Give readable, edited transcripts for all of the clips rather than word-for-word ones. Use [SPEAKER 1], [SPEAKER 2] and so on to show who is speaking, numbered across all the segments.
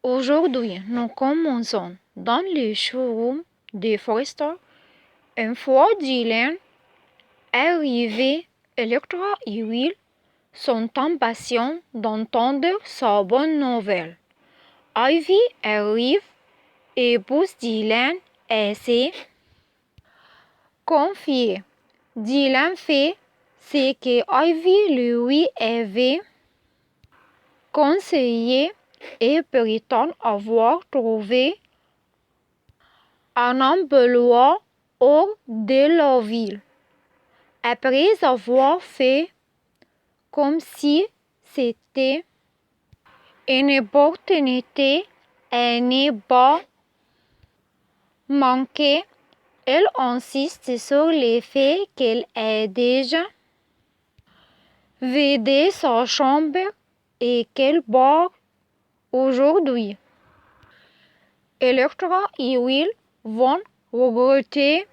[SPEAKER 1] Aujourd'hui, nous commençons dans le showroom de Forester. Une fois Dylan arrivé, Electra et Will sont impatients d'entendre sa bonne nouvelle. Ivy arrive et pousse Dylan à se confier. Dylan fait ce que Ivy lui avait conseillé et prétend avoir trouvé un emploi hors de la ville. Après avoir fait comme si c'était une opportunité à ne pas manquer, elle insiste sur le fait qu'elle a déjà vidé sa chambre et qu'elle boit aujourd'hui. Electra et Will vont regretter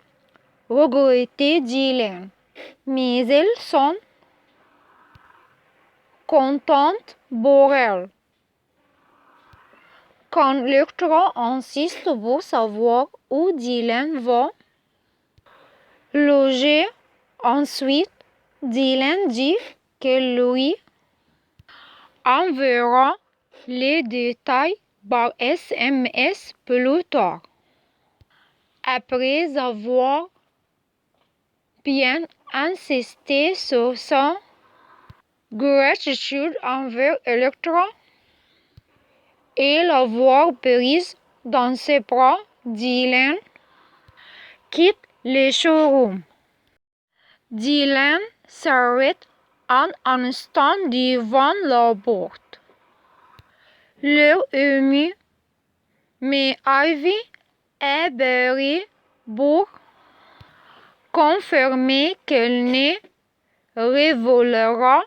[SPEAKER 1] Dylan, mais elles sont contentes pour elle. Quand Electra insiste pour savoir où Dylan va loger ensuite, Dylan dit qu'elle lui enverra les détails par SMS plus tard. Après avoir bien insisté sur sa gratitude envers Electra et l'avoir prise dans ses bras, Dylan quitte le showroom. Dylan s'arrête un instant devant la porte. L'air ému, mais Ivy est barrée pour confirmer qu'elle ne révélera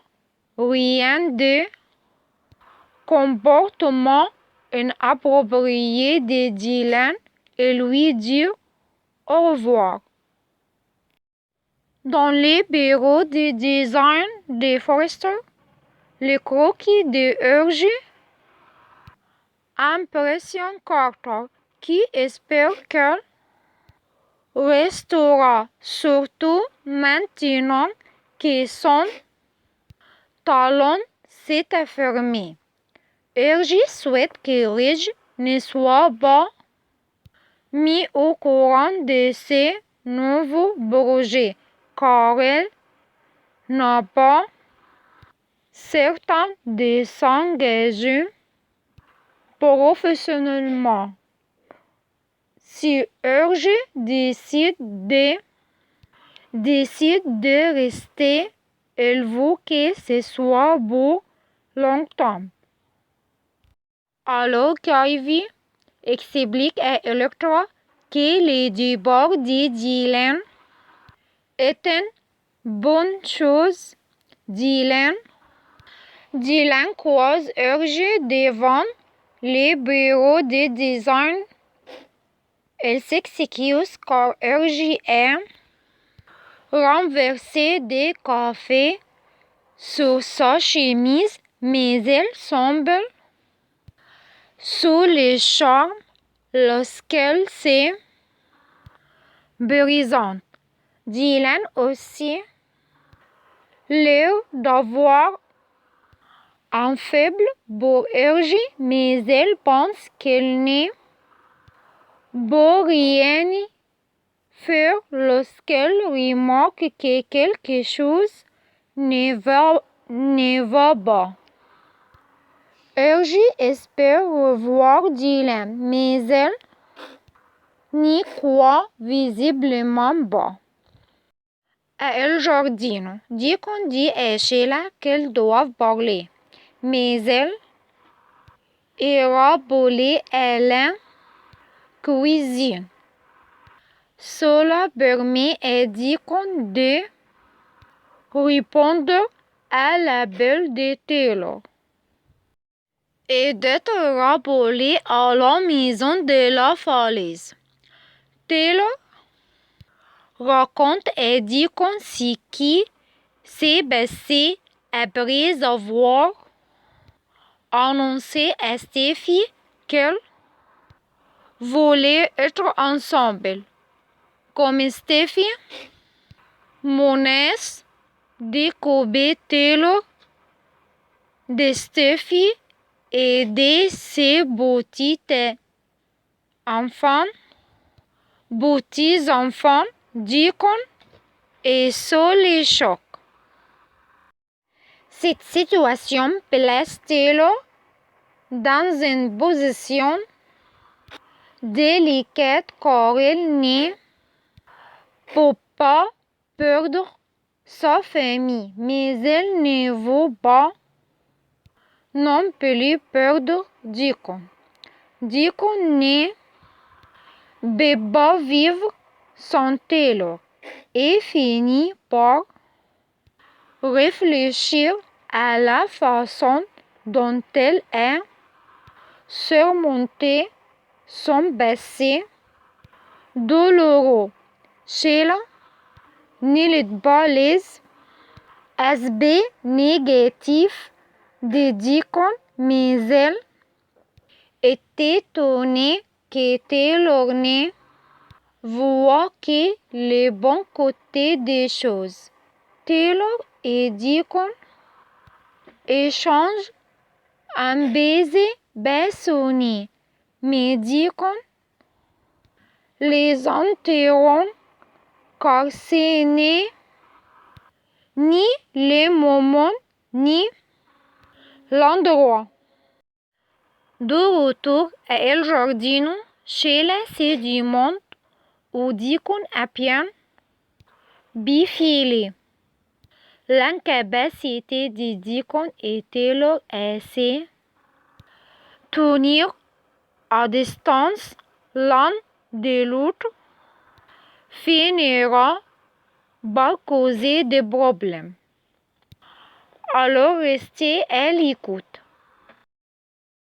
[SPEAKER 1] rien de comportement inapproprié de Dylan et lui dire au revoir. Dans les bureaux de design de Forester, le croquis de Urge impressionne Carter, qui espère qu'elle restera, surtout maintenant que son talent s'est affirmé. Urge souhaite que Ridge ne soit pas mis au courant de ses nouveaux projets, car elle n'a pas certain de s'engager professionnellement. Si Urge décide de rester, elle veut que ce soit pour longtemps. Alors qu'Ivy explique à Electra que le départ de Dylan est une bonne chose, Dylan croise Urge devant les bureaux de design. Elle s'excuse car Urge a renversé des cafés sur sa chemise, mais elle semble sous le charme lorsqu'elle s'est brisante. Dylan aussi l'air d'avoir un faible pour Urge, mais elle pense qu'elle ne peut rien faire lorsqu'elle remarque que quelque chose ne va pas. Urge espère revoir Dylan, mais elle n'y croit visiblement pas. À El Giardino, Deacon dit à Sheila qu'elles doivent parler, mais elle ira parler à la cuisine. Cela permet à Deacon de répondre à l'appel de Taylor et d'être rappelé à la maison de la falaise. Taylor raconte à Deacon ce qui s'est passé après avoir annoncé à Steffi lesquels voulaient être ensemble, comme Steffi, Monès, de Kobe Taylor, de Steffi et de ses petits-enfants, Deacon et sous les chocs. Cette situation place Taylor dans une position délicate car elle ne peut pas perdre sa famille, mais elle ne veut pas non plus perdre Deacon. Deacon ne peut pas vivre sans Taylor et finit par réfléchir à la façon dont elle a surmonté son passé douloureux. Sheila n'élite pas les aspects négatifs de Deacon, mais elle est étonnée que Taylor ne voit que le bon côté des choses. Taylor et Deacon échangent un baiser passionné, mais Deacon les interrompt car ce n'est ni le moment ni l'endroit. De retour à El Giardino, Sheila se demande où Deacon a bien bifurqué. L'incapacité de Deacon et Taylor à se tenir à distance l'un de l'autre finira par causer des problèmes. Alors restez à l'écoute.